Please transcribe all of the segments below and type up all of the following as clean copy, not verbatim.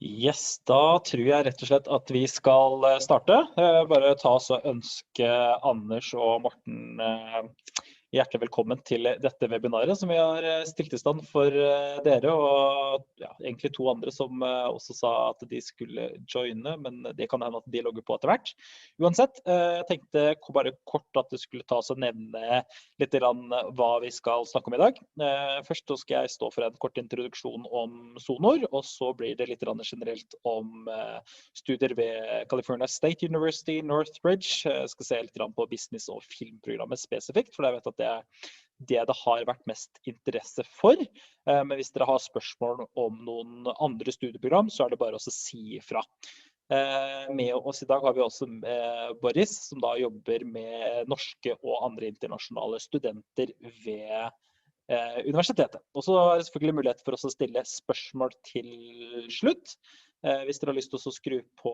Yes, da tror jeg rett og slett at vi skal starte. Bare ta oss og ønske Anders og Morten hjertelig velkommen til dette webinaret som vi har stilt i stand for dere, og ja, egentlig to andre som også sa at de skulle joine, men det kan hende at de logger på etter hvert. Uansett, jeg tenkte bare kort at du skulle ta oss og nevne litt hva vi skal snakke om i dag. Først så skal jeg stå for en kort introduksjon om sonor, og så blir det litt generelt om studier ved California State University Northridge. Jeg skal se litt på business- og filmprogrammet spesifikt, for jeg vet at det har vært mest interesse for. Men hvis dere har spørsmål om noen andre studieprogram, så er det bare å si ifra. Med oss i dag har vi også Boris, som da jobber med norske og andre internasjonale studenter ved universitetet. Og så er det selvfølgelig mulighet for oss å stille spørsmål til slutt. Hvis dere har lyst til å skru på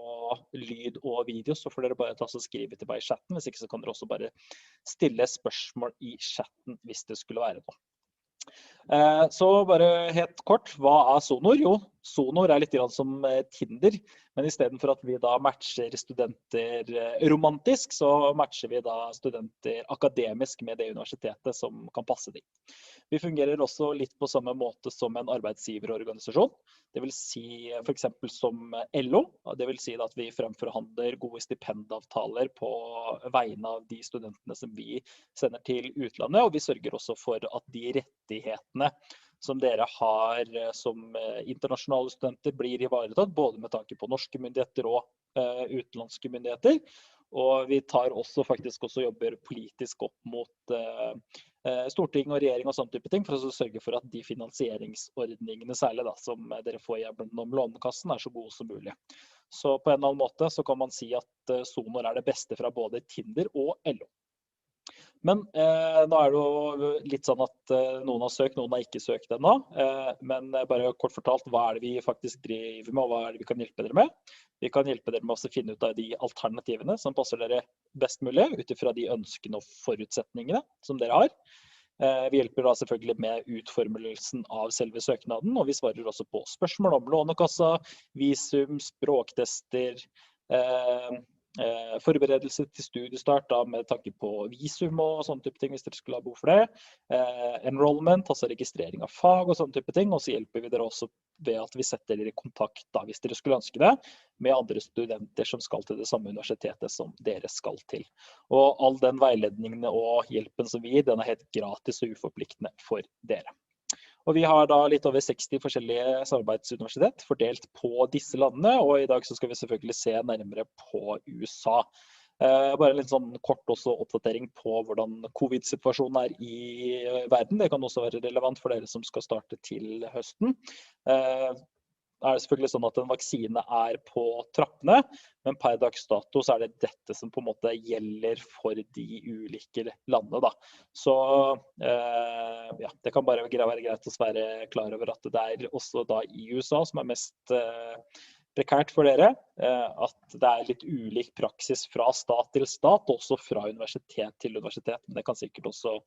lyd og video, så får dere bare ta og skrive til meg i chatten. Hvis ikke så kan dere også bare stille spørsmål i chatten hvis det skulle være noe. Så bare helt kort, hva sonor? Jo, sonor litt som Tinder, men i stedet for at vi da matcher studenter romantisk, så matcher vi da studenter akademisk med det universitetet som kan passe dem. Vi fungerer også litt på samme måte som en arbeidsgiverorganisasjon. Det vil si for eksempel som LO, det vil si at vi fremforhandler gode stipendavtaler på vegne av de studentene som vi sender til utlandet, og vi sørger også for at de rettighetene som dere har som internasjonale studenter blir ivaretatt, både med tanke på norske myndigheter og utenlandske myndigheter. Og vi tar også faktisk jobber politisk opp mot storting og regjering og sånne type ting, for å sørge for at de finansieringsordningene særlig da, som dere får gjennom Lånekassen, så gode som mulig. Så på en eller annen måte så kan man si at sonor det beste fra både Tinder og LO. Men nå det jo litt sånn at noen har søkt, noen har ikke søkt ennå. Men bare kort fortalt, hva det vi faktisk driver med, og hva det vi kan hjelpe dere med? Vi kan hjelpe dere med å finne ut av de alternativene som passer dere best mulig, utifra de ønskene og forutsetningene som dere har. Vi hjelper da selvfølgelig med utformelsen av selve søknaden, og vi svarer også på spørsmål om lånekassa, visum, språktester, forberedelse til studiestart da, med tanke på visum og sånne type ting hvis dere skulle ha behov for det. Enrollment, altså registrering av fag og sånne type ting, og så hjelper vi dere også ved at vi setter dere i kontakt da, hvis dere skulle ønske det, med andre studenter som skal til det samme universitetet som dere skal til. Og all den veiledningen og hjelpen som vi gir, den helt gratis og uforpliktende for dere. Og vi har da litt over 60 forskjellige samarbeidsuniversitet fordelt på disse landene, og i dag så skal vi selvfølgelig se nærmere på USA. Bare en litt sånn kort også oppdatering på hvordan covid-situasjonen i verden. Det kan også være relevant for dere som skal starte til høsten. Det selvfølgelig sånn at en vaksine på trappene, men per dags dato så det dette som på en måte gjelder for de ulike landene da. Så ja, det kan bare være greit å være klar over at det også da i USA som mest prekært for dere, at det litt ulik praksis fra stat til stat, også fra universitet til universitet, men det kan sikkert også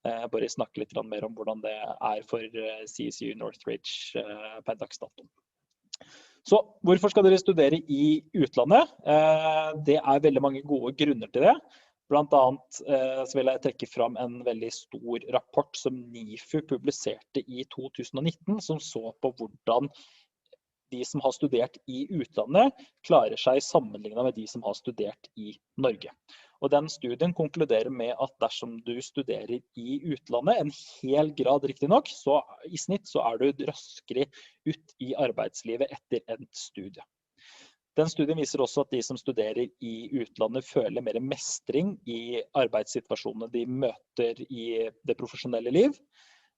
bare snakke litt mer om hvordan det for CSU Northridge per dags dato. Så hvorfor skal dere studere i utlandet? Det veldig mange gode grunner til det. Blant annet så vil jeg trekke fram en veldig stor rapport som NIFU publiserte i 2019, som så på hvordan de som har studert i utlandet klarer seg sammenlignet med de som har studert i Norge. Og den studien konkluderer med at dersom du studerer i utlandet, en hel grad riktig nok, så i snitt så du raskere ut i arbeidslivet etter en studie. Den studien viser også at de som studerer i utlandet føler mer mestring i arbeidssituasjonene de møter i det profesjonelle liv.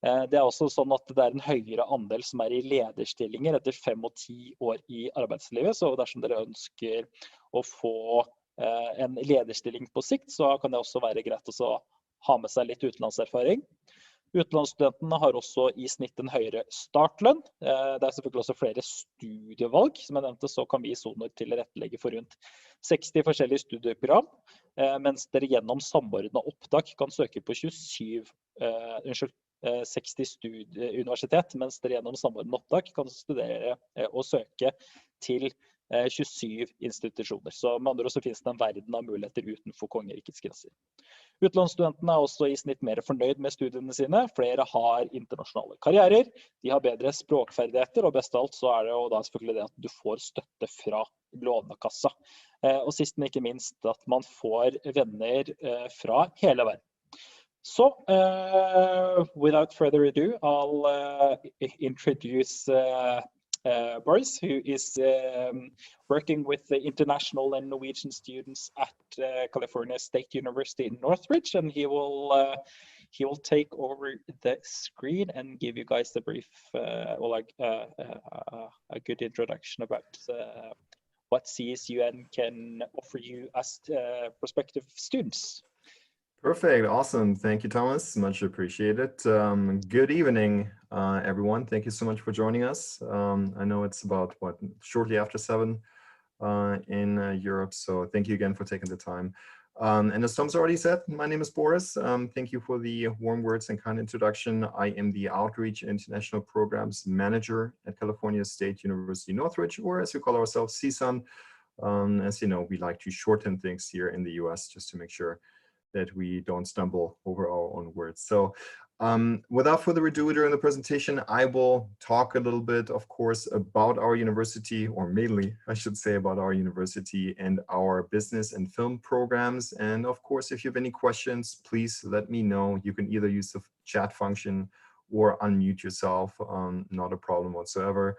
Det også sånn at det en høyere andel som i lederstillinger etter 5 og 10 år i arbeidslivet, så dersom dere ønsker å få en lederstilling på sikt, så kan det også være greit å ha med seg litt utenlandserfaring. Utenlandsstudentene har også i snitt en høyere startlønn. Det selvfølgelig også flere studievalg. Som jeg nevnte, så kan vi i sonor tilrettelegge for rundt 60 forskjellige studieprogram, mens dere gjennom samordnet opptak kan søke på 60 universitet, mens dere gjennom samordnet opptak kan studere og søke til 27 institusjoner. Så med andre ord så finnes det en verden av muligheter utenfor kongerikets grenser. Utenlandsstudentene er også i snitt mer fornøyd med studiene sine. Flere har internasjonale karrierer, de har bedre språkferdigheter, og best av alt så er det jo da selvfølgelig det at du får støtte fra Lånekassa. Og sist men ikke minst at man får venner fra hele verden. So, without further ado, I'll introduce Boris, who is working with the international and Norwegian students at California State University in Northridge, and he will take over the screen and give you guys a brief, a good introduction about what CSUN can offer you as prospective students. Perfect. Awesome. Thank you, Thomas. Much appreciated. Good evening, everyone. Thank you so much for joining us. I know it's about, shortly after 7 in Europe. So thank you again for taking the time. And as Thomas already said, my name is Boris. Thank you for the warm words and kind introduction. I am the Outreach International Programs Manager at California State University Northridge, or as we call ourselves, CSUN. As you know, we like to shorten things here in the US just to make sure that we don't stumble over our own words. So without further ado, during the presentation, I will talk a little bit, of course, about our university, or mainly, I should say, about our university and our business and film programs. And of course, if you have any questions, please let me know. You can either use the chat function or unmute yourself, not a problem whatsoever.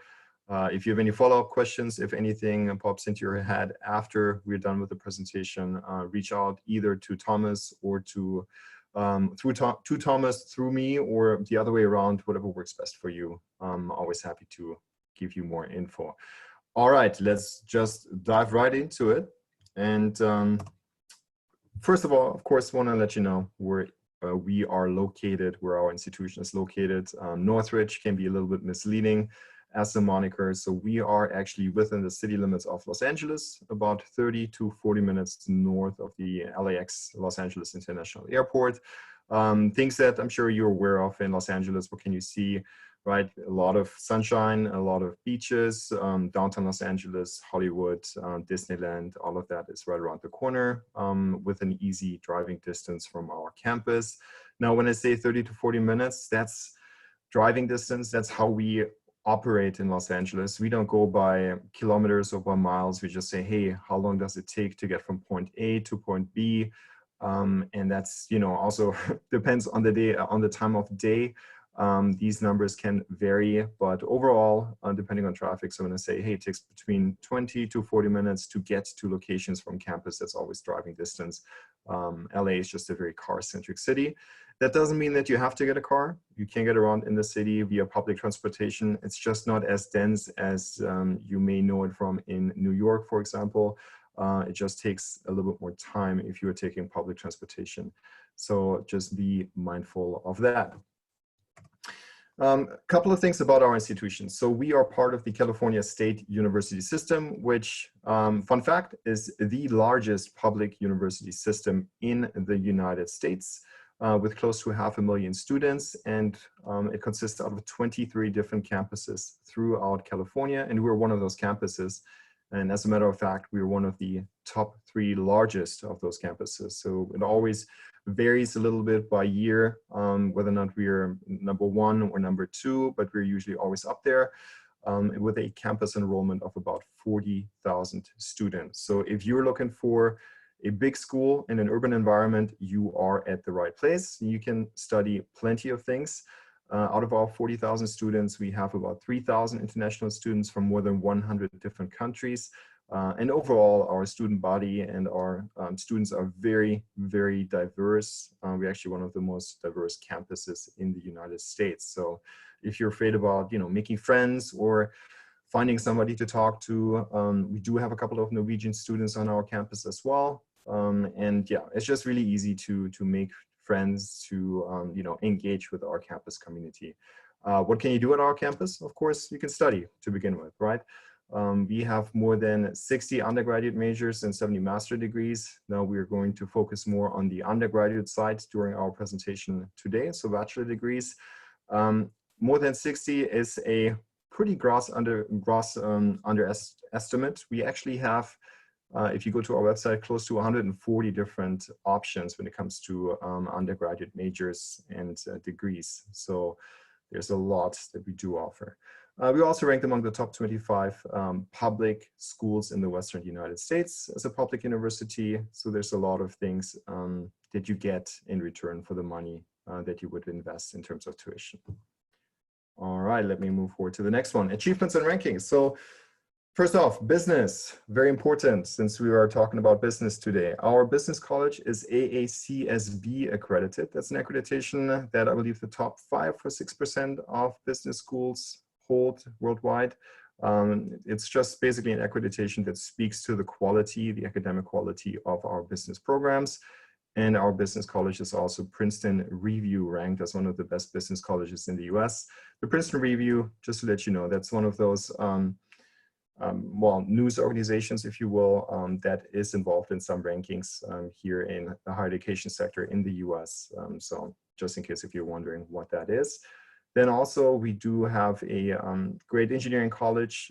If you have any follow-up questions, if anything pops into your head after we're done with the presentation, reach out either to Thomas or to Thomas through me, or the other way around, whatever works best for you. I'm always happy to give you more info. All right, let's just dive right into it. And first of all, of course, want to let you know where we are located, where our institution is located. Northridge can be a little bit misleading as a moniker. So we are actually within the city limits of Los Angeles, about 30 to 40 minutes north of the LAX, Los Angeles International Airport. Things that I'm sure you're aware of in Los Angeles. What can you see, right? A lot of sunshine, a lot of beaches, downtown Los Angeles, Hollywood, Disneyland, all of that is right around the corner with an easy driving distance from our campus. Now, when I say 30 to 40 minutes, that's driving distance. That's how we operate in Los Angeles. We don't go by kilometers or by miles. We just say, hey, how long does it take to get from point A to point B? And that's, you know, also depends on the day, on the time of day. These numbers can vary, but overall, depending on traffic, so when I say, hey, it takes between 20 to 40 minutes to get to locations from campus, that's always driving distance. LA is just a very car-centric city. That doesn't mean that you have to get a car. You can get around in the city via public transportation. It's just not as dense as you may know it from in New York, for example. It just takes a little bit more time if you are taking public transportation. So just be mindful of that. A couple of things about our institution. So we are part of the California State University system, which, fun fact, is the largest public university system in the United States, with close to 500,000 students. And it consists out of 23 different campuses throughout California. And we're one of those campuses. And as a matter of fact, we're one of the top 3 largest of those campuses. So it always varies a little bit by year, whether or not we're number 1 or number 2, but we're usually always up there with a campus enrollment of about 40,000 students. So if you're looking for a big school in an urban environment, you are at the right place. You can study plenty of things. Out of our 40,000 students, we have about 3,000 international students from more than 100 different countries. And overall, our student body and our students are very, very diverse. We're actually one of the most diverse campuses in the United States. So if you're afraid about, you know, making friends or finding somebody to talk to, we do have a couple of Norwegian students on our campus as well. And yeah, it's just really easy to make friends, to you know, engage with our campus community. What can you do at our campus? Of course, you can study to begin with, right? We have more than 60 undergraduate majors and 70 master degrees. Now we are going to focus more on the undergraduate side during our presentation today, so bachelor degrees. More than 60 is a pretty gross underestimate. We actually have, if you go to our website, close to 140 different options when it comes to undergraduate majors and degrees. So there's a lot that we do offer. We also ranked among the top 25 public schools in the Western United States as a public university. So there's a lot of things that you get in return for the money that you would invest in terms of tuition. All right, let me move forward to the next one, achievements and rankings. So first off, business, very important since we are talking about business today. Our business college is AACSB accredited. That's an accreditation that I believe the top 5 or 6% of business schools hold worldwide. It's just basically an accreditation that speaks to the quality, the academic quality of our business programs. And our business college is also Princeton Review ranked as one of the best business colleges in the US. The Princeton Review, just to let you know, that's one of those well, news organizations, if you will, that is involved in some rankings here in the higher education sector in the US. So just in case if you're wondering what that is. Then also we do have a great engineering college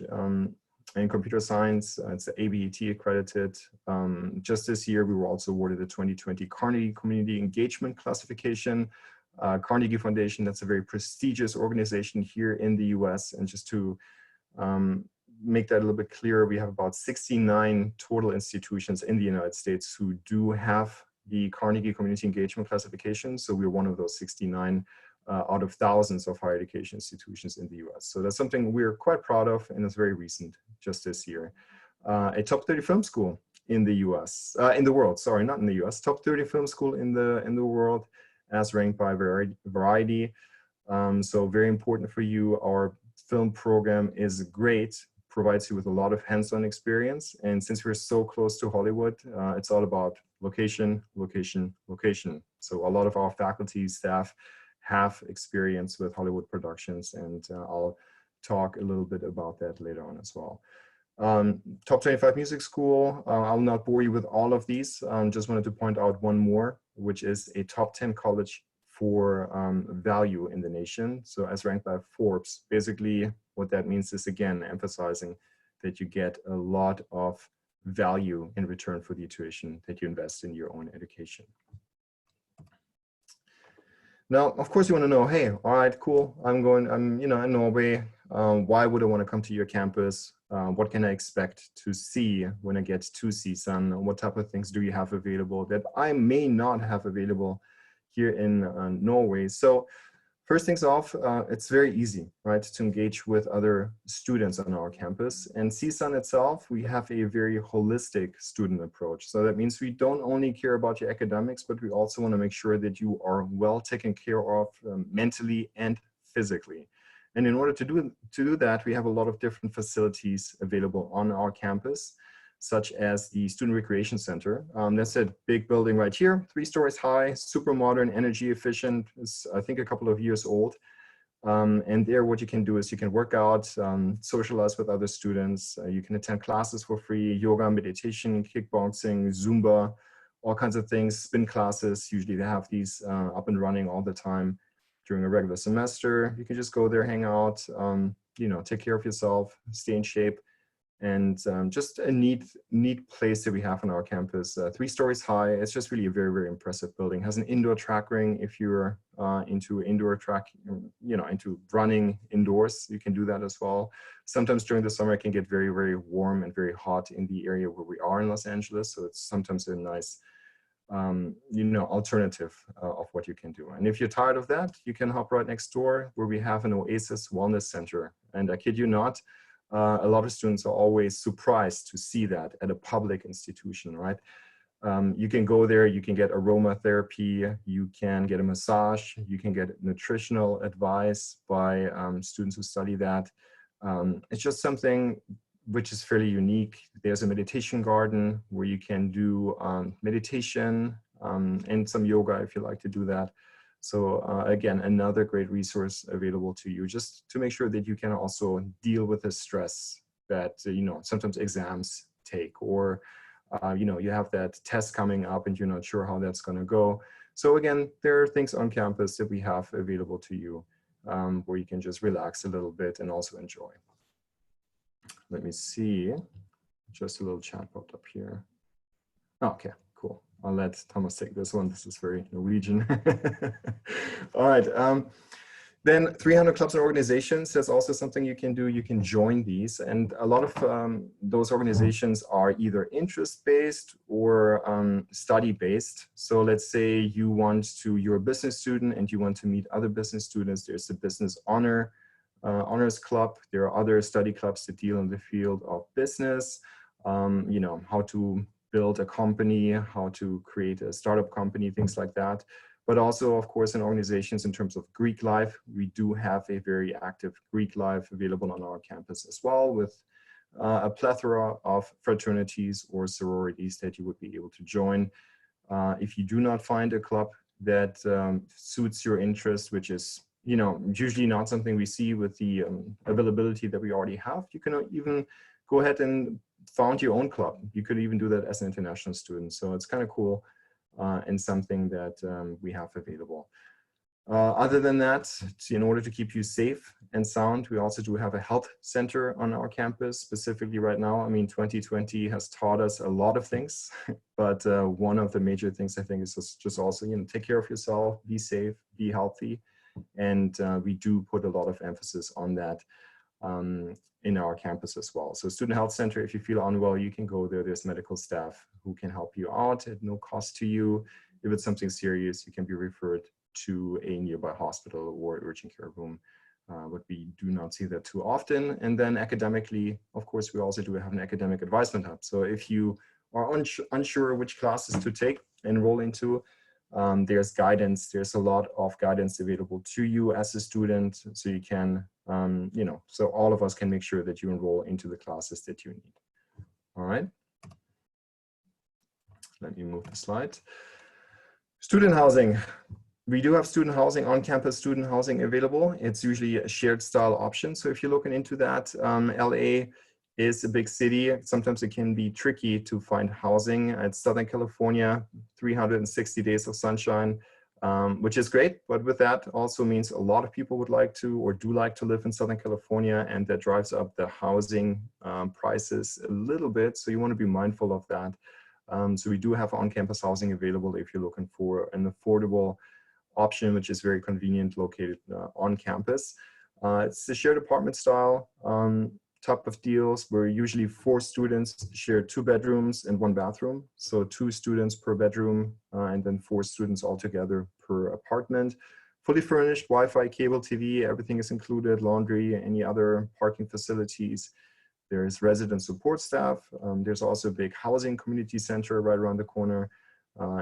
in computer science. It's ABET accredited. Just this year, we were also awarded the 2020 Carnegie Community Engagement Classification. Carnegie Foundation, that's a very prestigious organization here in the US. And just to make that a little bit clearer, we have about 69 total institutions in the United States who do have the Carnegie Community Engagement Classification. So we're one of those 69 out of thousands of higher education institutions in the US. So that's something we're quite proud of, and it's very recent, just this year. A top 30 film school in the US, in the world, sorry, not in the US, top 30 film school in the world as ranked by Variety. So very important for you. Our film program is great, provides you with a lot of hands-on experience. And since we're so close to Hollywood, it's all about location, location, location. So a lot of our faculty, staff, have experience with Hollywood productions, and I'll talk a little bit about that later on as well. Top 25 music school, I'll not bore you with all of these, just wanted to point out one more, which is a top 10 college for value in the nation. So as ranked by Forbes, basically what that means is, again, emphasizing that you get a lot of value in return for the tuition that you invest in your own education. Now, of course, you want to know, hey, all right, cool. I'm in Norway. Why would I want to come to your campus? What can I expect to see when I get to CSUN? What type of things do you have available that I may not have available here in Norway? So first things off, it's very easy, right, to engage with other students on our campus. And CSUN itself, we have a very holistic student approach. So that means we don't only care about your academics, but we also want to make sure that you are well taken care of mentally and physically. And in order to do that, we have a lot of different facilities available on our campus, such as the Student Recreation Center. That's a big building right here, 3 stories high, super modern, energy efficient. It's, I think, a couple of years old. And there, what you can do is you can work out, socialize with other students. You can attend classes for free, yoga, meditation, kickboxing, Zumba, all kinds of things, spin classes. Usually they have these up and running all the time during a regular semester. You can just go there, hang out, take care of yourself, stay in shape. And just a neat place that we have on our campus. 3 stories high. It's just really a very, very impressive building. It has an indoor track ring. If you're into indoor track, into running indoors, you can do that as well. Sometimes during the summer, it can get very, very warm and very hot in the area where we are in Los Angeles. So it's sometimes a nice, alternative of what you can do. And if you're tired of that, you can hop right next door where we have an Oasis Wellness Center. And I kid you not, a lot of students are always surprised to see that at a public institution, right? You can go there, you can get aromatherapy, you can get a massage, you can get nutritional advice by students who study that. It's just something which is fairly unique. There's a meditation garden where you can do meditation and some yoga if you like to do that. So again, another great resource available to you just to make sure that you can also deal with the stress that, you know, sometimes exams take, or, you know, you have that test coming up and you're not sure how that's going to go. So again, there are things on campus that we have available to you where you can just relax a little bit and also enjoy. Let me see, just a little chat popped up here. Okay, cool. I'll let Thomas take this one. This is very Norwegian. All right. Then 300 clubs and organizations, that's also something you can do. You can join these. And a lot of those organizations are either interest-based or study-based. So let's say you're a business student and you want to meet other business students. There's the business honors club. There are other study clubs that deal in the field of business, you know, how to build a company, how to create a startup company, things like that. But also, of course, in organizations in terms of Greek life, we do have a very active Greek life available on our campus as well, with a plethora of fraternities or sororities that you would be able to join. If you do not find a club that suits your interest, which is, you know, usually not something we see with the availability that we already have, you can even go ahead and found your own club. You could even do that as an international student. So it's kind of cool and something that we have available. Other than that, in order to keep you safe and sound, we also do have a health center on our campus, specifically right now. I mean, 2020 has taught us a lot of things, but one of the major things I think is just also, you know, take care of yourself, be safe, be healthy. And we do put a lot of emphasis on that in our campus as well. So Student Health Center, if you feel unwell, you can go there. There's medical staff who can help you out at no cost to you. If it's something serious, you can be referred to a nearby hospital or urgent care room, but we do not see that too often. And then academically, of course, we also do have an academic advisement hub. So if you are unsure which classes to take, enroll into, there's guidance. There's a lot of guidance available to you as a student, so you can, you know, so all of us can make sure that you enroll into the classes that you need. All right. Let me move the slide. Student housing. We do have student housing, on-campus student housing available. It's usually a shared style option. So if you're looking into that, LA is a big city. Sometimes it can be tricky to find housing. It's Southern California, 360 days of sunshine, which is great. But with that also means a lot of people would like to or do like to live in Southern California, and that drives up the housing prices a little bit. So you want to be mindful of that. So we do have on-campus housing available if you're looking for an affordable option, which is very convenient, located on campus. It's the shared apartment style type of deals where usually 4 students share 2 bedrooms and 1 bathroom. So 2 students per bedroom and then 4 students altogether per apartment. Fully furnished, Wi-Fi, cable TV, everything is included, laundry, any other parking facilities. There's resident support staff. There's also a big housing community center right around the corner,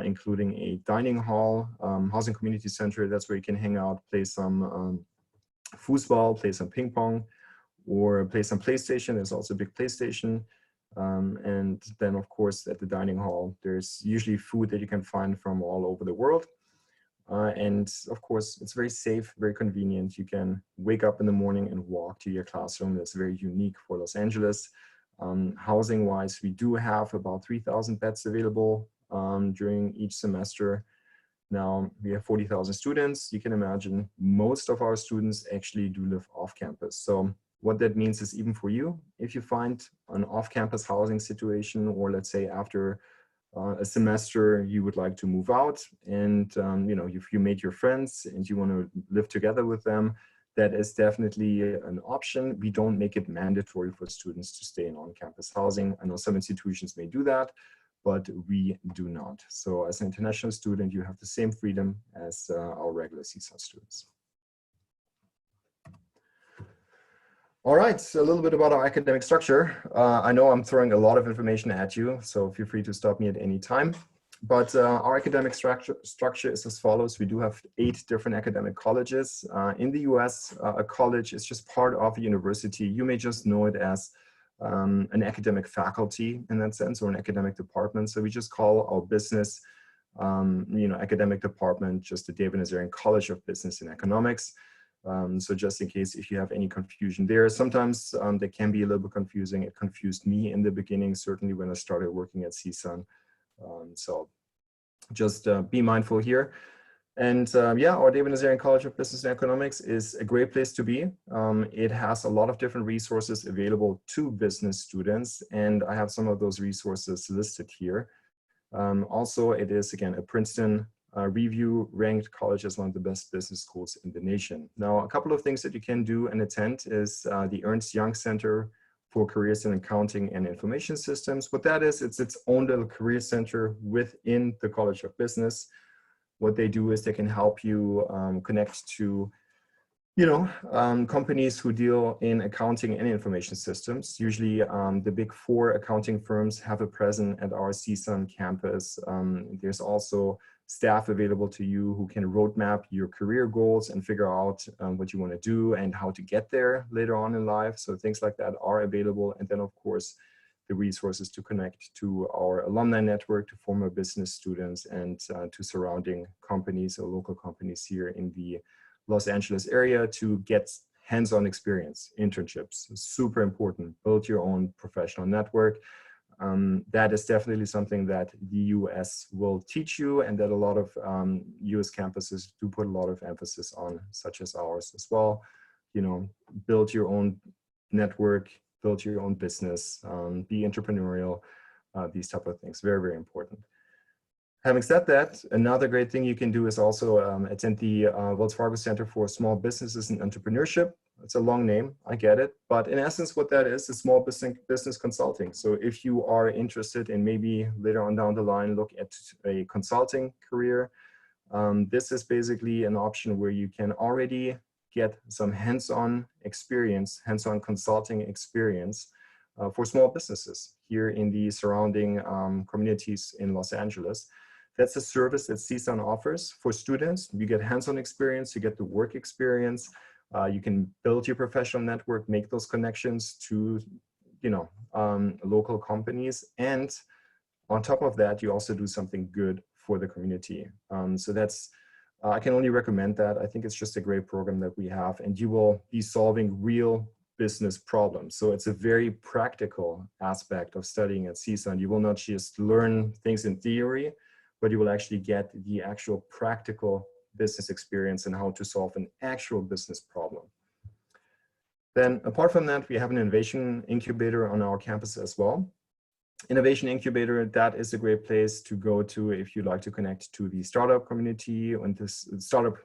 including a dining hall, housing community center. That's where you can hang out, play some foosball, play some ping pong, or play some PlayStation. There's also a big PlayStation. And then, of course, at the dining hall, there's usually food that you can find from all over the world. And of course, it's very safe, very convenient. You can wake up in the morning and walk to your classroom. That's very unique for Los Angeles. Housing-wise, we do have about 3,000 beds available during each semester. Now, we have 40,000 students. You can imagine most of our students actually do live off campus. So what that means is, even for you, if you find an off-campus housing situation, or let's say after a semester you would like to move out, and you know, if you made your friends and you want to live together with them, that is definitely an option. We don't make it mandatory for students to stay in on-campus housing. I know some institutions may do that, but we do not. So as an international student, you have the same freedom as our regular CSUN students. All right, so a little bit about our academic structure. I know I'm throwing a lot of information at you, so feel free to stop me at any time. But our academic structure is as follows. We do have 8 different academic colleges. In the US, a college is just part of a university. You may just know it as an academic faculty in that sense, or an academic department. So we just call our business, you know, academic department just the David Nazarian College of Business and Economics. So just in case if you have any confusion there, sometimes they can be a little bit confusing. It confused me in the beginning, certainly when I started working at CSUN. So just be mindful here. And yeah, our David Nazarian College of Business and Economics is a great place to be. It has a lot of different resources available to business students, and I have some of those resources listed here. Also, it is, again, a Princeton review ranked college as one of the best business schools in the nation. Now, a couple of things that you can do and attend is the Ernst Young Center for Careers in Accounting and Information Systems. What that is, it's its own little career center within the College of Business. What they do is they can help you connect to, companies who deal in accounting and information systems. Usually the big four accounting firms have a presence at our CSUN campus. There's also staff available to you who can roadmap your career goals and figure out what you want to do and how to get there later on in life. So things like that are available. And then, of course, the resources to connect to our alumni network, to former business students, and to surrounding companies or local companies here in the Los Angeles area to get hands-on experience, internships. Super important. Build your own professional network. That is definitely something that the US will teach you, and that a lot of US campuses do put a lot of emphasis on, such as ours as well. Build your own network, build your own business, be entrepreneurial, these type of things. Very, very important. Having said that, another great thing you can do is also attend the Wells Fargo Center for Small Businesses and Entrepreneurship. It's a long name, I get it. But in essence, what that is small business consulting. So if you are interested in maybe later on down the line, look at a consulting career, this is basically an option where you can already get some hands-on experience, hands-on consulting experience for small businesses here in the surrounding communities in Los Angeles. That's a service that CSUN offers for students. You get hands-on experience, you get the work experience, you can build your professional network, make those connections to, local companies. And on top of that, you also do something good for the community. So that's, I can only recommend that. I think it's just a great program that we have, and you will be solving real business problems. So it's a very practical aspect of studying at CSUN. You will not just learn things in theory, but you will actually get the actual practical business experience and how to solve an actual business problem. Then apart from that, we have an innovation incubator on our campus as well. Innovation Incubator, that is a great place to go to if you'd like to connect to the startup community and this startup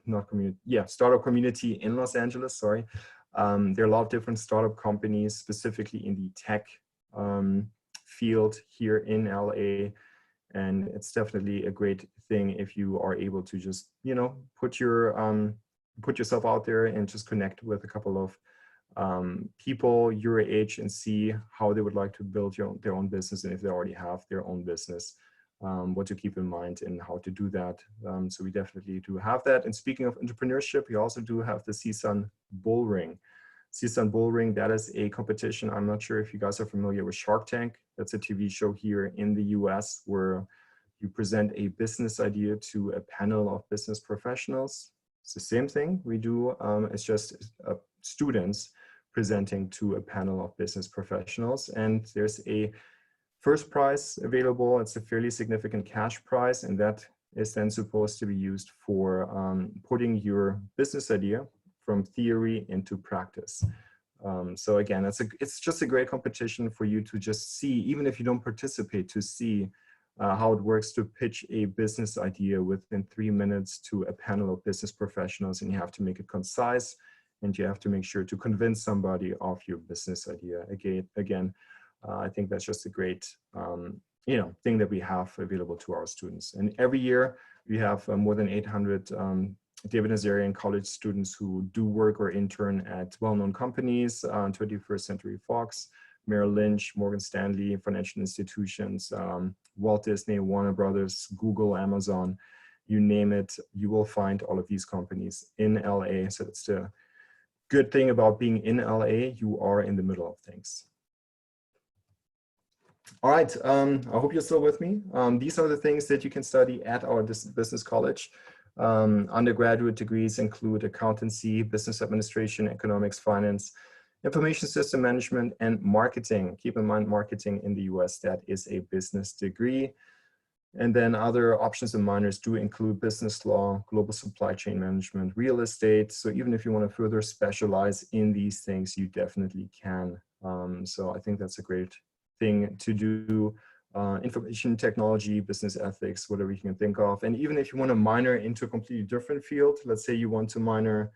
community in Los Angeles, sorry. There are a lot of different startup companies, specifically in the tech field here in LA. And it's definitely a great thing if you are able to just, put yourself out there and just connect with a couple of people your age and see how they would like to build their own business, and if they already have their own business, what to keep in mind and how to do that. So we definitely do have that. And speaking of entrepreneurship, we also do have the CSUN Bull Ring. CSUN Bull Ring, that is a competition. I'm not sure if you guys are familiar with Shark Tank. That's a TV show here in the US where you present a business idea to a panel of business professionals. It's the same thing we do. It's just students presenting to a panel of business professionals. And there's a first prize available. It's a fairly significant cash prize, and that is then supposed to be used for putting your business idea from theory into practice. So again, it's just a great competition for you to just see, even if you don't participate, to see how it works to pitch a business idea within 3 minutes to a panel of business professionals. And you have to make it concise, and you have to make sure to convince somebody of your business idea. Again, I think that's just a great thing that we have available to our students. And every year we have more than 800 David Nazarian college students who do work or intern at well-known companies, 21st Century Fox, Merrill Lynch, Morgan Stanley, financial institutions, Walt Disney, Warner Brothers, Google, Amazon, you name it, you will find all of these companies in LA. So that's the good thing about being in LA, you are in the middle of things. All right, I hope you're still with me. These are the things that you can study at our business college. Undergraduate degrees include accountancy, business administration, economics, finance, information system management, and marketing. Keep in mind, marketing in the US, that is a business degree. And then other options and minors do include business law, global supply chain management, real estate. So even if you want to further specialize in these things, you definitely can. So I think that's a great thing to do. Information technology, business ethics, whatever you can think of. And even if you want to minor into a completely different field, let's say you want to minor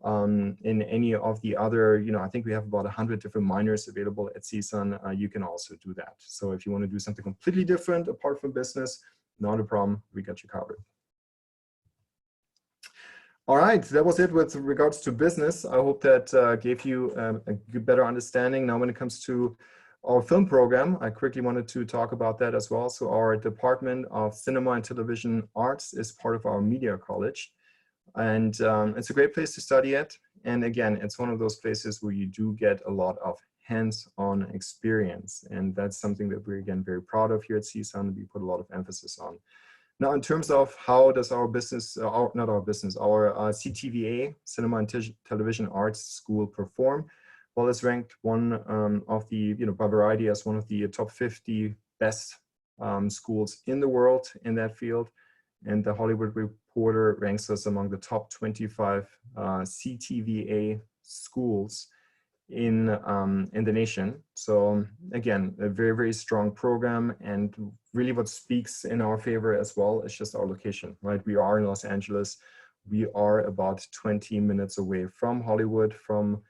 in any of the other, I think we have about 100 different minors available at CSUN, you can also do that. So if you want to do something completely different apart from business, not a problem, we got you covered. All right, that was it with regards to business. I hope that gave you a better understanding. Now when it comes to our film program, I quickly wanted to talk about that as well. So our Department of Cinema and Television Arts is part of our media college. And it's a great place to study at. And again, it's one of those places where you do get a lot of hands-on experience. And that's something that we're, again, very proud of here at CSUN. We put a lot of emphasis on. Now, in terms of how does our business, our CTVA, Cinema and Television Arts School, perform? Well, it's ranked one of the, by Variety as one of the top 50 best schools in the world in that field. And the Hollywood Reporter ranks us among the top 25 CTVA schools in the nation. So again, a very, very strong program, and really what speaks in our favor as well is just our location, right? We are in Los Angeles. We are about 20 minutes away from Hollywood, from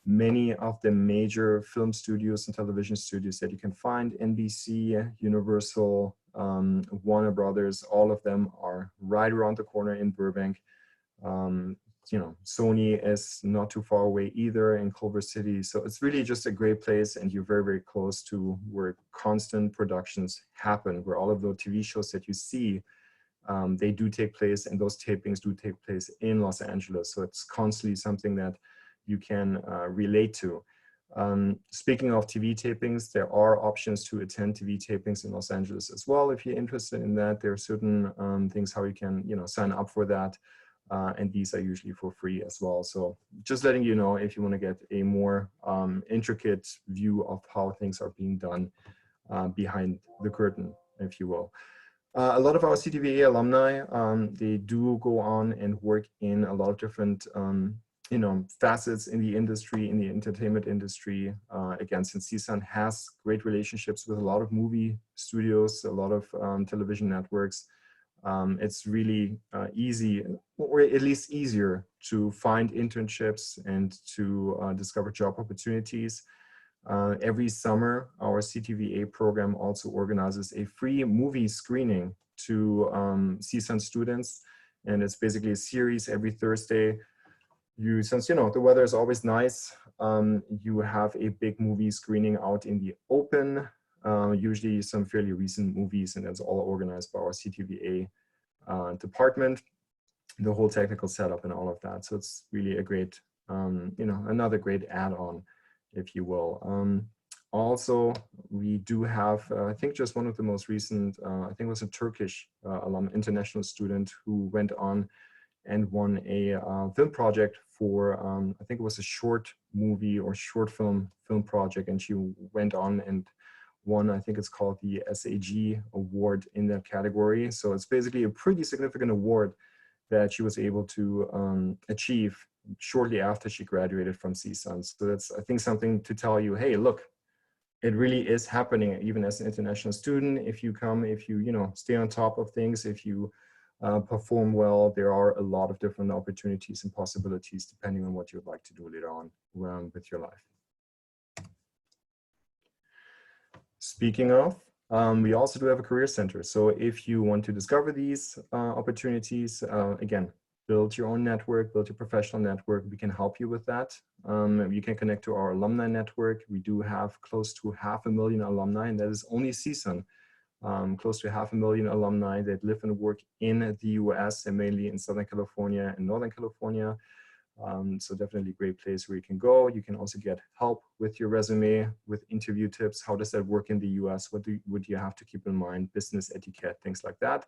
many of the major film studios and television studios that you can find. NBC, Universal, Warner Brothers, all of them are right around the corner in Burbank. Sony is not too far away either in Culver City. So it's really just a great place, and you're very, very close to where constant productions happen, where all of the TV shows that you see, they do take place, and those tapings do take place in Los Angeles. So it's constantly something that you can relate to. Speaking of TV tapings, there are options to attend TV tapings in Los Angeles as well. If you're interested in that, there are certain things how you can, sign up for that. And these are usually for free as well. So just letting you know if you want to get a more intricate view of how things are being done behind the curtain, if you will. A lot of our CTVA alumni, they do go on and work in a lot of different facets in the industry, in the entertainment industry. Again, since CSUN has great relationships with a lot of movie studios, a lot of television networks, it's really easy, or at least easier, to find internships and to discover job opportunities. Every summer, our CTVA program also organizes a free movie screening to CSUN students. And it's basically a series every Thursday. Since the weather is always nice, you have a big movie screening out in the open, usually some fairly recent movies, and that's all organized by our CTVA department, the whole technical setup and all of that. So it's really a great, another great add-on, if you will. Also, we do have, I think just one of the most recent, I think it was a Turkish international student who went on and won a film project for, I think it was a short movie or short film project, and she went on and won, I think it's called the SAG award in that category. So it's basically a pretty significant award that she was able to achieve shortly after she graduated from CSUN. So that's, I think, something to tell you, hey, look, it really is happening even as an international student. If you come, if you, stay on top of things, if you perform well, there are a lot of different opportunities and possibilities depending on what you'd like to do later on with your life. Speaking of, we also do have a career center. So if you want to discover these opportunities, again, build your own network, build your professional network, we can help you with that. You can connect to our alumni network. We do have close to 500,000 alumni, and that is only CSUN. Close to 500,000 alumni that live and work in the US, and mainly in Southern California and Northern California. So definitely a great place where you can go. You can also get help with your resume, with interview tips. How does that work in the US? What do you have to keep in mind? Business etiquette, things like that.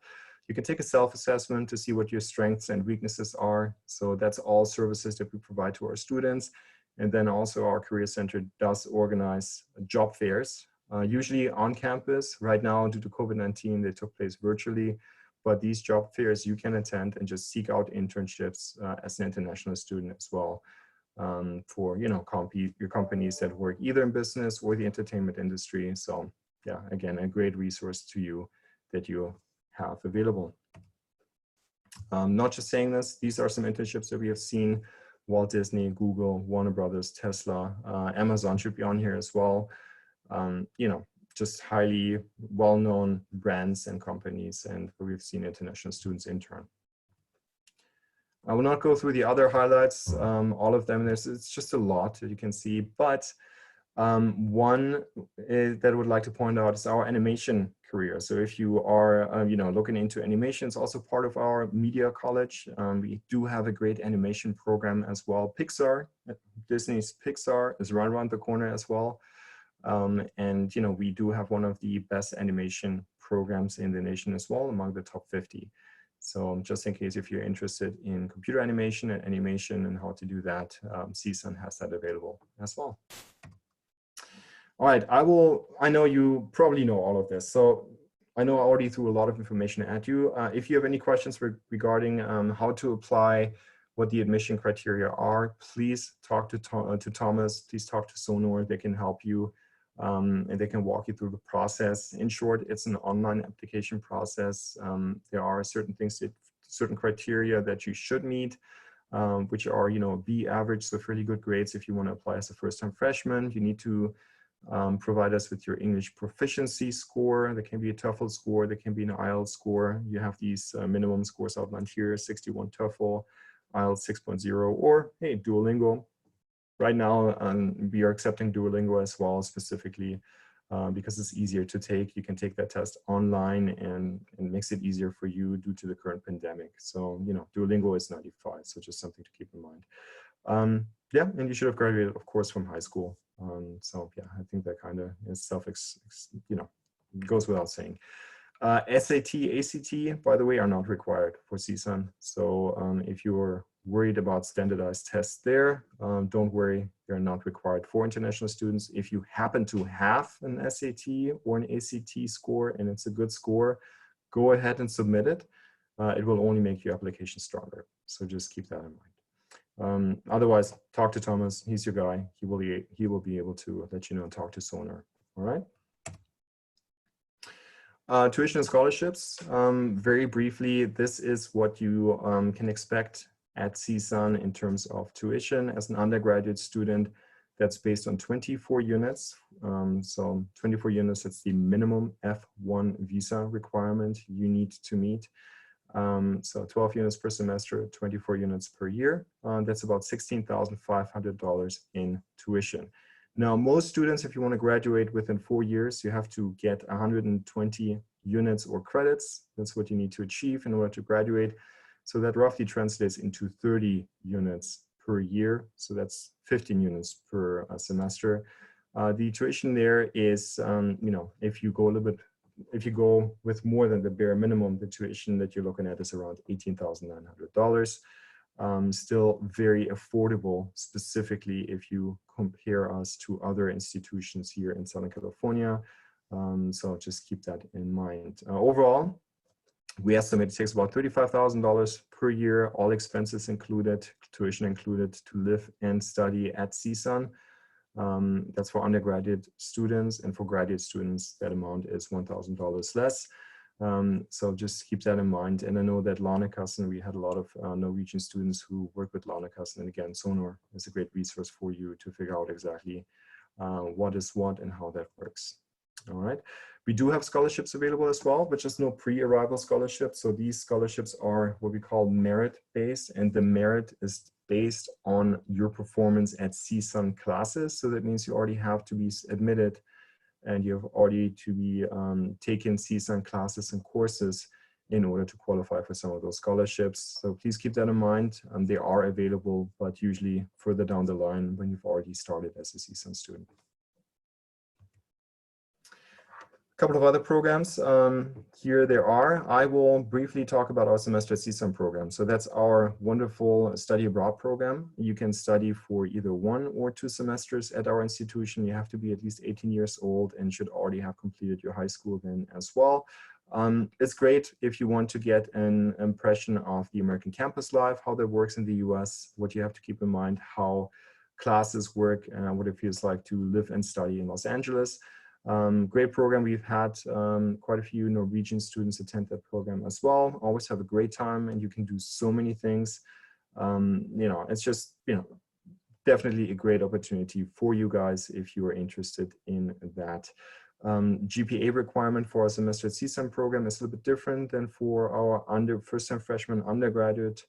You can take a self-assessment to see what your strengths and weaknesses are. So that's all services that we provide to our students. And then also our Career Center does organize job fairs, usually on campus. Right now, due to COVID-19, they took place virtually. But these job fairs you can attend and just seek out internships as an international student as well, for your companies that work either in business or the entertainment industry. So yeah, again, a great resource to you that you have available. Not just saying this, these are some internships that we have seen. Walt Disney, Google, Warner Brothers, Tesla, Amazon should be on here as well. Just highly well-known brands and companies, and we've seen international students intern. I will not go through the other highlights, all of them. It's just a lot that you can see, but one that I would like to point out is our animation career. So if you are, looking into animation, it's also part of our media college. We do have a great animation program as well. Pixar, Disney's Pixar is right around the corner as well. And we do have one of the best animation programs in the nation as well, among the top 50. So just in case if you're interested in computer animation and how to do that, CSUN has that available as well. All right, I know you probably know all of this. So I know I already threw a lot of information at you. If you have any questions regarding how to apply, what the admission criteria are, please talk to Thomas, please talk to Sonor, they can help you. And they can walk you through the process. In short, it's an online application process. There are certain criteria that you should meet, which are, B average, so fairly good grades. If you want to apply as a first-time freshman, you need to provide us with your English proficiency score. There can be a TOEFL score, there can be an IELTS score. You have these minimum scores outlined here: 61 TOEFL, IELTS 6.0, or hey, Duolingo. Right now, we are accepting Duolingo as well, specifically because it's easier to take. You can take that test online, and it makes it easier for you due to the current pandemic. So, Duolingo is 95, so just something to keep in mind. Yeah, and you should have graduated, of course, from high school. So yeah, I think that kind of is goes without saying. SAT, ACT, by the way, are not required for CSUN. So if you're worried about standardized tests there, don't worry, they're not required for international students. If you happen to have an SAT or an ACT score and it's a good score, go ahead and submit it. It will only make your application stronger. So just keep that in mind. Otherwise, talk to Thomas, he's your guy. He will be able to let you know and talk to Sonor, all right? Tuition and scholarships, very briefly, this is what you can expect at CSUN in terms of tuition. As an undergraduate student, that's based on 24 units. So 24 units, that's the minimum F1 visa requirement you need to meet. So 12 units per semester, 24 units per year. That's about $16,500 in tuition. Now, most students, if you want to graduate within 4 years, you have to get 120 units or credits. That's what you need to achieve in order to graduate. So that roughly translates into 30 units per year. So that's 15 units per semester. The tuition there is, if you go with more than the bare minimum, the tuition that you're looking at is around $18,900. Still very affordable, specifically if you compare us to other institutions here in Southern California. So just keep that in mind. Overall, we estimate it takes about $35,000 per year, all expenses included, tuition included, to live and study at CSUN. That's for undergraduate students, and for graduate students, that amount is $1,000 less. So just keep that in mind. And I know that Lånekassen, we had a lot of Norwegian students who work with Lånekassen, and again, Sonor is a great resource for you to figure out exactly what is what and how that works. All right. We do have scholarships available as well, but just no pre-arrival scholarships. So these scholarships are what we call merit-based, and the merit is based on your performance at CSUN classes. So that means you already have to be admitted, and you have already to be taken CSUN classes and courses in order to qualify for some of those scholarships. So please keep that in mind. They are available, but usually further down the line when you've already started as a CSUN student. couple of other programs. Here there are. I will briefly talk about our semester at CSUN program. So that's our wonderful study abroad program. You can study for either 1 or 2 semesters at our institution. You have to be at least 18 years old and should already have completed your high school then as well. It's great if you want to get an impression of the American campus life, how that works in the US, what you have to keep in mind, how classes work, and what it feels like to live and study in Los Angeles. Great program. We've had quite a few Norwegian students attend that program as well. Always have a great time, and you can do so many things. You know, it's just, you know, definitely a great opportunity for you guys if you are interested in that. GPA requirement for our semester at CSUN program is a little bit different than for our first-time freshman undergraduate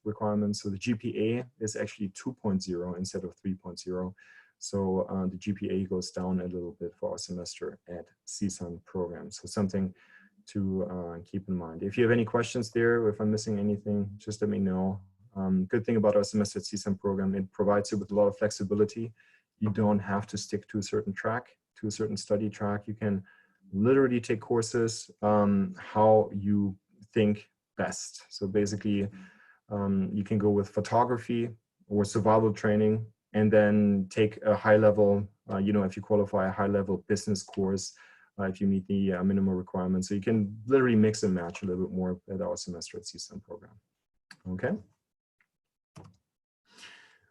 requirements. So the GPA is actually 2.0 instead of 3.0. So the GPA goes down a little bit for our semester at CSUN program. So something to keep in mind. If you have any questions there, or if I'm missing anything, just let me know. Good thing about our semester at CSUN program, it provides you with a lot of flexibility. You don't have to stick to a certain track, to a certain study track. You can literally take courses how you think best. So basically, you can go with photography or survival training, and then take a high level, you know, if you qualify a high level business course, if you meet the minimum requirements. So you can literally mix and match a little bit more at our semester at CSUN program. Okay.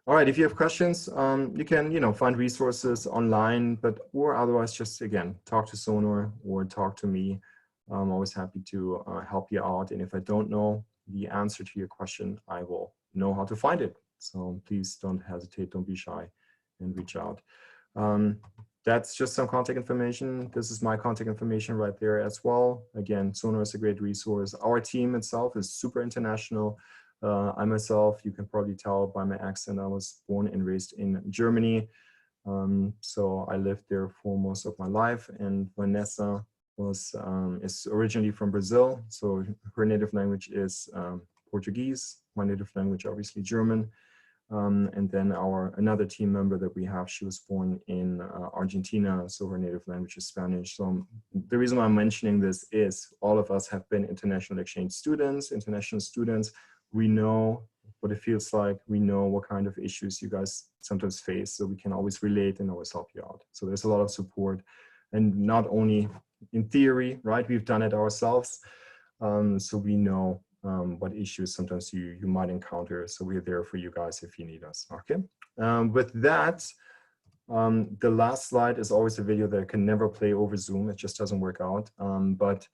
All right, if you have questions, you can, you know, find resources online, or otherwise just, again, talk to Sonor or talk to me. I'm always happy to help you out. And if I don't know the answer to your question, I will know how to find it. So please don't hesitate, don't be shy, and reach out. That's just some contact information. This is my contact information right there as well. Again, Sonor is a great resource. Our team itself is super international. I myself, you can probably tell by my accent, I was born and raised in Germany. So I lived there for most of my life. And Vanessa is originally from Brazil. So her native language is Portuguese. My native language, obviously German. And then another team member that we have, she was born in Argentina, so her native language is Spanish. So the reason why I'm mentioning this is all of us have been international exchange students, international students. We know what it feels like. We know what kind of issues you guys sometimes face, so we can always relate and always help you out. So there's a lot of support, and not only in theory, right? We've done it ourselves, so we know what issues sometimes you might encounter. So we're there for you guys if you need us. Okay. With that, the last slide is always a video that I can never play over Zoom. It just doesn't work out. But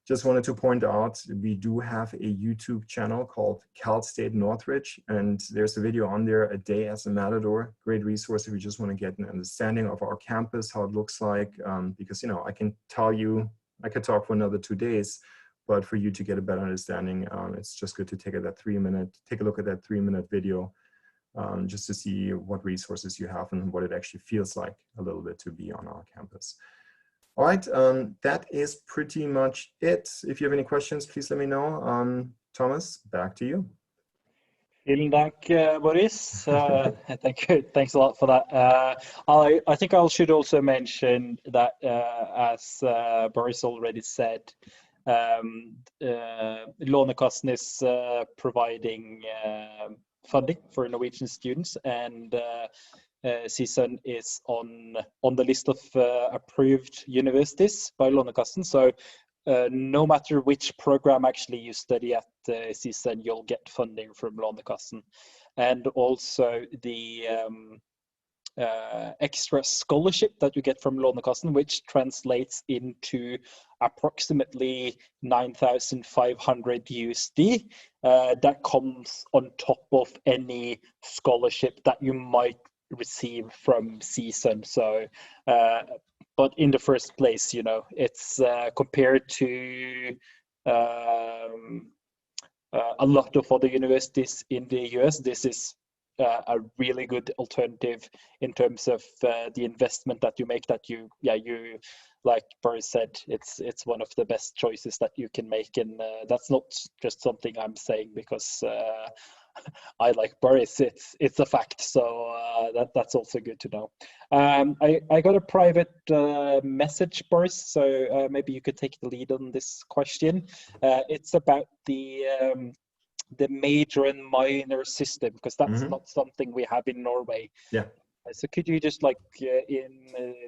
just wanted to point out, we do have a YouTube channel called CSU Northridge, and there's a video on there, A Day as a Matador. Great resource if you just want to get an understanding of our campus, how it looks like, because, you know, I can tell you, I could talk for another 2 days, but for you to get a better understanding, it's just good to take a look at that 3-minute video, just to see what resources you have and what it actually feels like a little bit to be on our campus. All right, that is pretty much it. If you have any questions, please let me know. Thomas, back to you. Vielen Dank, Boris. Thank you. Thanks a lot for that. I think I should also mention that, as Boris already said, Lånekassen is providing funding for Norwegian students, and CSUN is on the list of approved universities by Lånekassen. So no matter which program actually you study at CSUN, you'll get funding from Lånekassen. And also the extra scholarship that you get from Lånekassen, which translates into approximately 9,500 USD. That comes on top of any scholarship that you might receive from CSUN. So, but in the first place, you know, it's compared to a lot of other universities in the US, this is a really good alternative in terms of the investment that you make, that you like Boris said, it's one of the best choices that you can make. And that's not just something I'm saying because I like Boris. It's a fact. So that's also good to know. I got a private message, Boris. So maybe you could take the lead on this question. It's about the major and minor system, because that's not something we have in Norway. Yeah. So could you just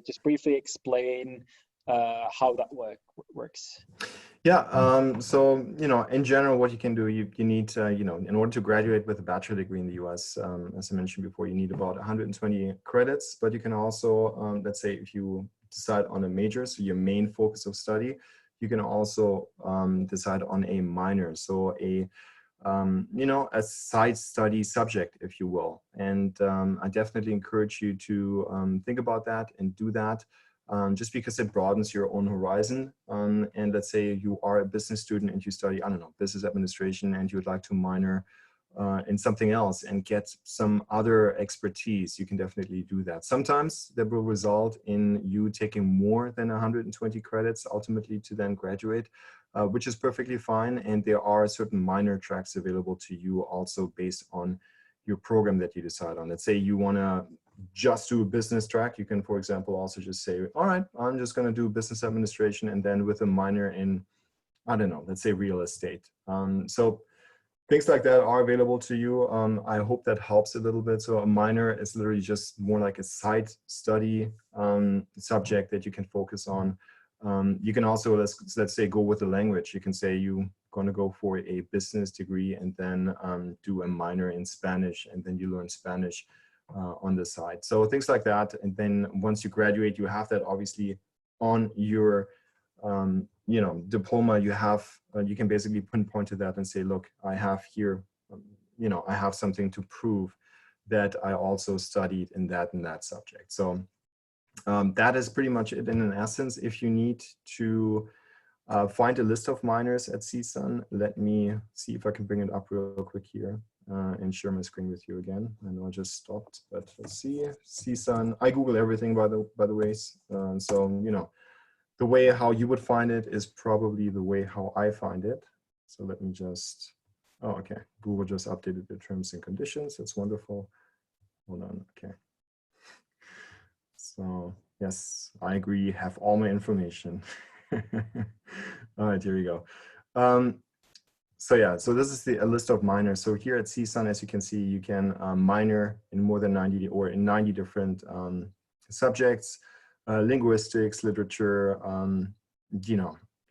just briefly explain how that works? Yeah, so, in general, what you can do, you need, in order to graduate with a bachelor degree in the US, as I mentioned before, you need about 120 credits, but you can also, let's say if you decide on a major, so your main focus of study, you can also decide on a minor, so a side study subject, if you will. And I definitely encourage you to think about that and do that. Just because it broadens your own horizon. And let's say you are a business student and you study, I don't know, business administration, and you would like to minor in something else and get some other expertise, you can definitely do that. Sometimes that will result in you taking more than 120 credits ultimately to then graduate, which is perfectly fine. And there are certain minor tracks available to you also based on your program that you decide on. Let's say you want to just do a business track, you can, for example, also just say, all right, I'm just going to do business administration, and then with a minor in, I don't know, let's say real estate. So things like that are available to you. I hope that helps a little bit. So a minor is literally just more like a side study subject that you can focus on. You can also, let's say, go with the language. You can say you're going to go for a business degree and then do a minor in Spanish, and then you learn Spanish on the side. So things like that. And then once you graduate, you have that obviously on your diploma. You have, you can basically pinpoint to that and say, look, I have here, I have something to prove that I also studied in that and that subject. So that is pretty much it in an essence. If you need to find a list of minors at CSUN, let me see if I can bring it up real quick here. And share my screen with you again. I know I just stopped, but let's see. CSUN. I Google everything, by the way. So the way how you would find it is probably the way how I find it. So let me just. Oh, okay. Google just updated the terms and conditions. That's wonderful. Hold on. Okay. So yes, I agree. Have all my information. All right. Here we go. So yeah, so this is a list of minors. So here at CSUN, as you can see, you can minor in more than 90 or in 90 different subjects, linguistics, literature.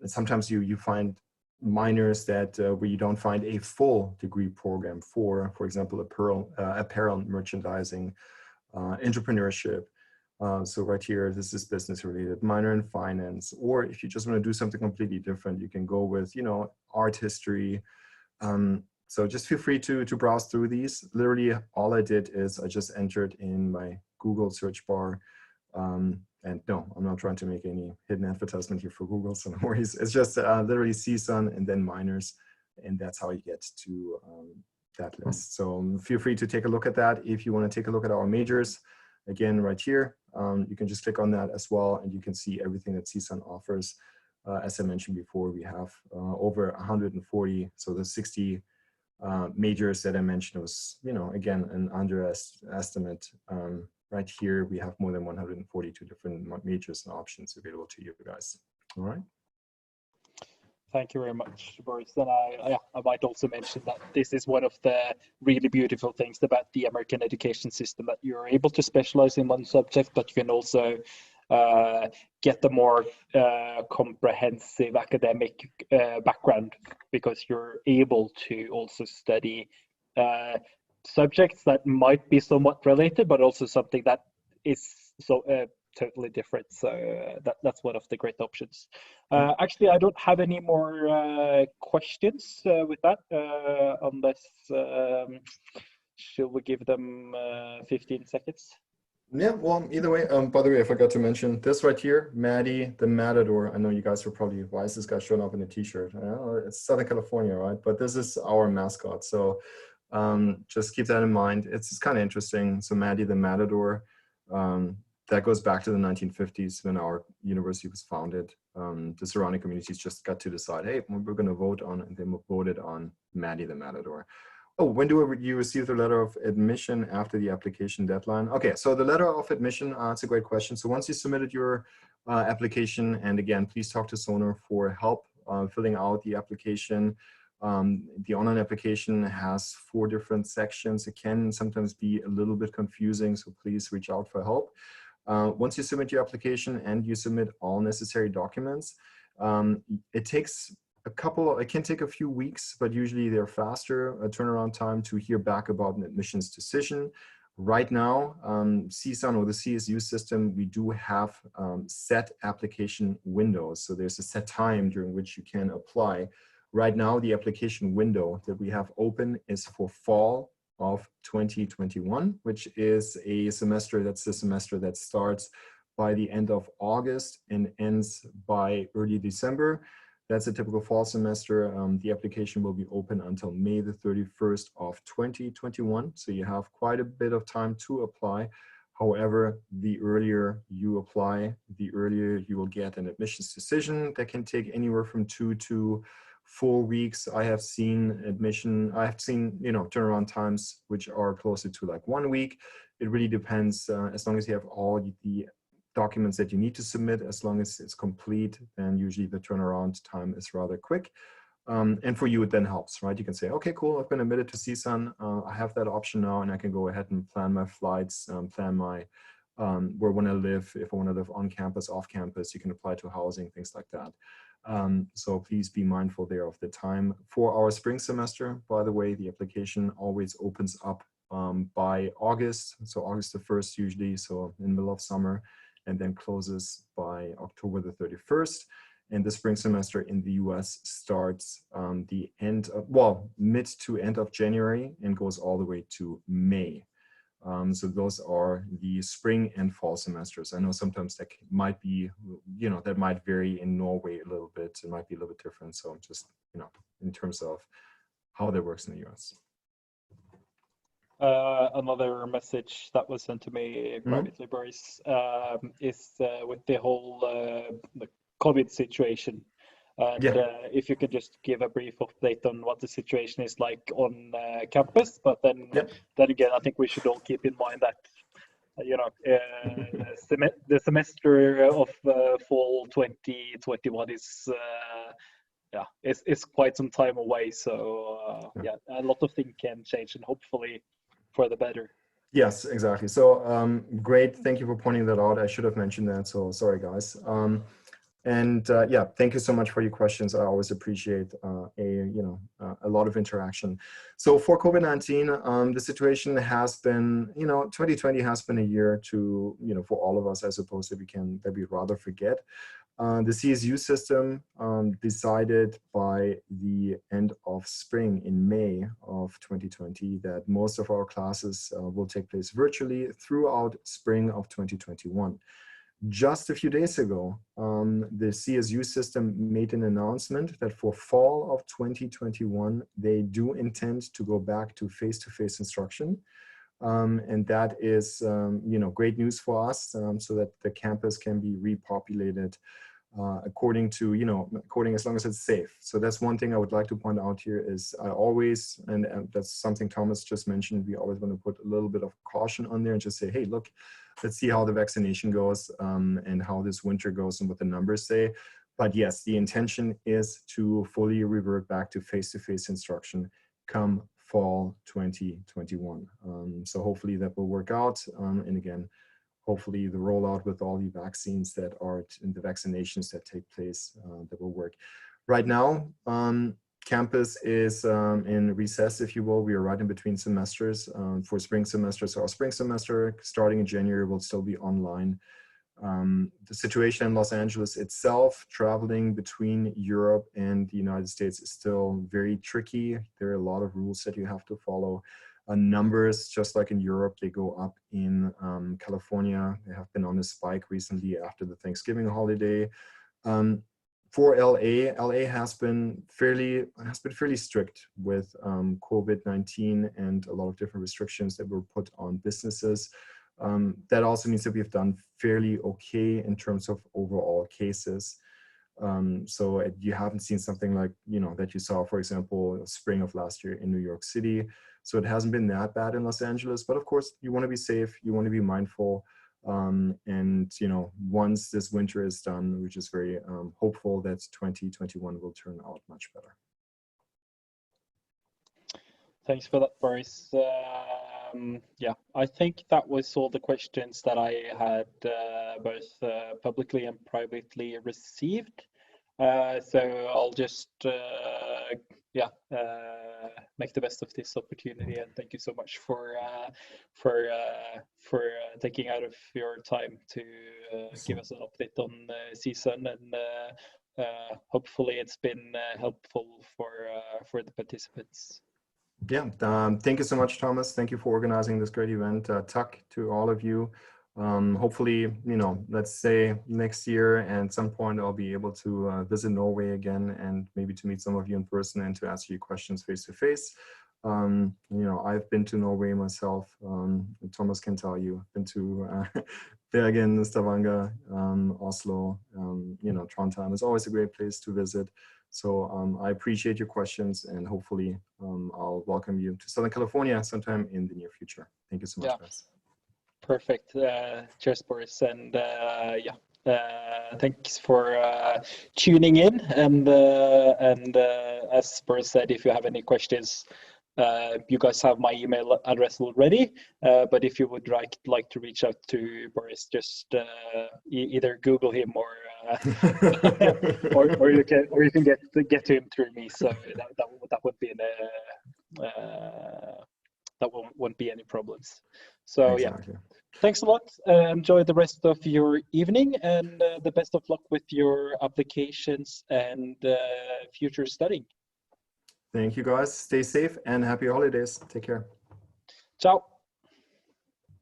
Sometimes you find minors that where you don't find a full degree program for example, apparel merchandising, entrepreneurship. So right here, this is business related, minor in finance, or if you just want to do something completely different, you can go with, art history. So just feel free to browse through these. Literally all I did is I just entered in my Google search bar. And no, I'm not trying to make any hidden advertisement here for Google, so no worries. It's just literally CSUN and then minors, and that's how you get to that list. So feel free to take a look at that. If you want to take a look at our majors, again, right here, you can just click on that as well, and you can see everything that CSUN offers. As I mentioned before, we have over 140, so the 60 majors that I mentioned was, again, an underestimate. Right here, we have more than 142 different majors and options available to you guys. All right. Thank you very much, Boris. And I might also mention that this is one of the really beautiful things about the American education system, that you're able to specialize in one subject, but you can also get the more comprehensive academic background, because you're able to also study subjects that might be somewhat related, but also something that is so totally different. So that's one of the great options. Actually, I don't have any more questions with that, unless should we give them 15 seconds? Yeah, well, either way, by the way, I forgot to mention this right here, Maddie the Matador. I know you guys are probably, why is this guy showing up in a t-shirt? It's Southern California, right? But this is our mascot. So just keep that in mind. It's kind of interesting. So Maddie the Matador, that goes back to the 1950s when our university was founded. The surrounding communities just got to decide, hey, we're going to vote on, and they voted on Maddie the Matador. Oh, when do you receive the letter of admission after the application deadline? Okay, so the letter of admission, it's a great question. So once you submitted your application, and again, please talk to Sonar for help filling out the application. The online application has 4 different sections. It can sometimes be a little bit confusing, so please reach out for help. Once you submit your application and you submit all necessary documents, it can take a few weeks, but usually they're faster, a turnaround time to hear back about an admissions decision. Right now, CSUN or the CSU system, we do have set application windows. So there's a set time during which you can apply. Right now, the application window that we have open is for fall of 2021, which is a semester, that's the semester that starts by the end of August and ends by early December. That's a typical fall semester. The application will be open until May the 31st of 2021. So you have quite a bit of time to apply. However, the earlier you apply, the earlier you will get an admissions decision. That can take anywhere from 2 to 4 weeks. I have seen turnaround times which are closer to like 1 week. It really depends. As long as you have all the documents that you need to submit, as long as it's complete, then usually the turnaround time is rather quick. And for you, it then helps, right? You can say, okay, cool, I've been admitted to CSUN. I have that option now, and I can go ahead and plan my flights, plan my where I want to live. If I want to live on campus, off campus, you can apply to housing, things like that. So please be mindful there of the time. For our spring semester, by the way, the application always opens up by August. So August the 1st usually, so in the middle of summer, and then closes by October the 31st. And the spring semester in the US starts the mid to end of January and goes all the way to May. So those are the spring and fall semesters. I know sometimes that might be, that might vary in Norway a little bit. It might be a little bit different. So just, in terms of how that works in the US. Another message that was sent to me privately, Boris, is with the whole the COVID situation. And if you could just give a brief update on what the situation is like on campus, but then again, I think we should all keep in mind that the semester of fall 2021 is quite some time away. So a lot of things can change, and hopefully for the better. Yes, exactly. So great. Thank you for pointing that out. I should have mentioned that. So sorry, guys. Thank you so much for your questions. I always appreciate a lot of interaction. So for COVID-19, the situation has been, 2020 has been a year to, for all of us, I suppose, that we rather forget. The CSU system decided by the end of spring in May of 2020 that most of our classes will take place virtually throughout spring of 2021. Just a few days ago, the CSU system made an announcement that for fall of 2021, they do intend to go back to face-to-face instruction. And that is, great news for us, so that the campus can be repopulated according as long as it's safe. So that's one thing I would like to point out here is I always, and that's something Thomas just mentioned, we always want to put a little bit of caution on there and just say, hey, look, let's see how the vaccination goes and how this winter goes and what the numbers say. But yes, the intention is to fully revert back to face-to-face instruction come fall 2021. So hopefully that will work out. And again, hopefully the rollout with all the vaccines that are in the vaccinations that take place, that will work. Right now, campus is in recess, if you will. We are right in between semesters for spring semester. So our spring semester starting in January will still be online. The situation in Los Angeles itself, traveling between Europe and the United States is still very tricky. There are a lot of rules that you have to follow. Numbers, just like in Europe, they go up in California. They have been on a spike recently after the Thanksgiving holiday. For LA has been fairly strict with COVID-19 and a lot of different restrictions that were put on businesses. That also means that we've done fairly okay in terms of overall cases. So you haven't seen something like, that you saw, for example, spring of last year in New York City. So it hasn't been that bad in Los Angeles, but of course you want to be safe, you want to be mindful. And once this winter is done, which is very hopeful that 2021 will turn out much better. Thanks for that, Boris. Yeah, I think that was all the questions that I had both publicly and privately received. So I'll just make the best of this opportunity, and thank you so much for taking out of your time to give us an update on CSUN, and hopefully it's been helpful for the participants. Yeah, thank you so much, Thomas. Thank you for organizing this great event. Tuck to all of you. Hopefully, let's say next year at some point I'll be able to visit Norway again, and maybe to meet some of you in person and to answer your questions face to face. I've been to Norway myself. Thomas can tell you, I've been to Bergen, Stavanger, Oslo, Trondheim is always a great place to visit. So I appreciate your questions, and hopefully I'll welcome you to Southern California sometime in the near future. Thank you so much, guys. Perfect. Cheers, Boris. And thanks for tuning in. And as Boris said, if you have any questions, you guys have my email address already. But if you would like to reach out to Boris, just either Google him or you can get to him through me. So that would be that won't be any problems. So exactly. Thanks a lot. Enjoy the rest of your evening, and the best of luck with your applications and future studying. Thank you, guys. Stay safe and happy holidays. Take care. Ciao.